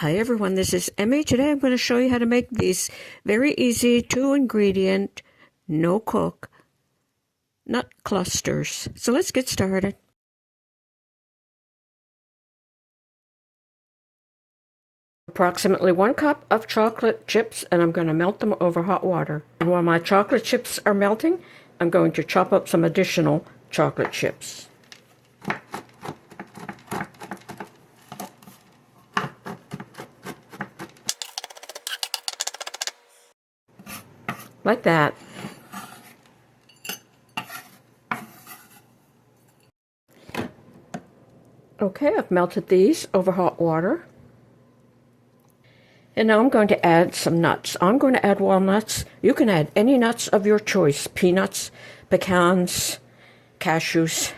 Hi everyone, this is Emmy. Today I'm going to show you how to make these very easy 2-ingredient, no-cook nut clusters. So let's get started. Approximately 1 cup of chocolate chips, and I'm going to melt them over hot water. And while my chocolate chips are melting, I'm going to chop up some additional chocolate chips. Like that. Okay, I've melted these over hot water. And now I'm going to add some nuts. I'm going to add walnuts. You can add any nuts of your choice. Peanuts, pecans, cashews,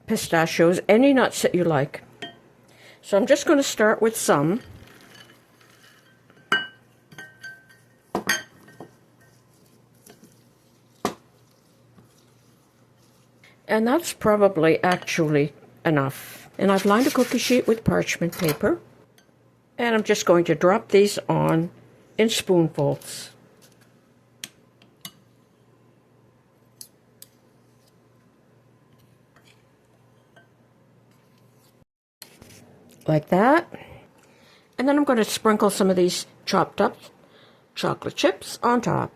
pistachios, any nuts that you like. So I'm just going to start with some. And that's probably actually enough. And I've lined a cookie sheet with parchment paper. And I'm just going to drop these on in spoonfuls. Like that. And then I'm going to sprinkle some of these chopped up chocolate chips on top.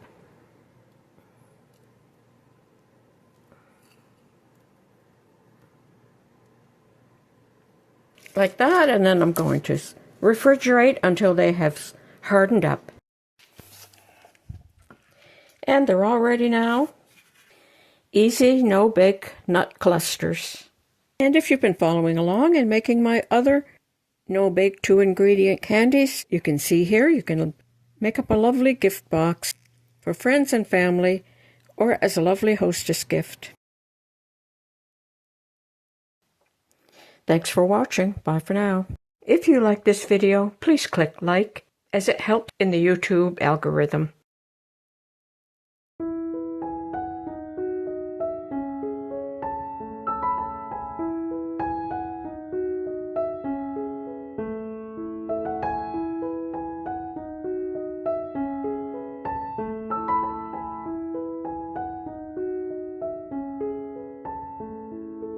Like that, and then I'm going to refrigerate until they have hardened up. And they're all ready now. Easy, no bake nut clusters. And if you've been following along and making my other no-bake 2-ingredient candies, you can see here, you can make up a lovely gift box for friends and family or as a lovely hostess gift. Thanks for watching. Bye for now. If you like this video, please click like, as it helps in the YouTube algorithm.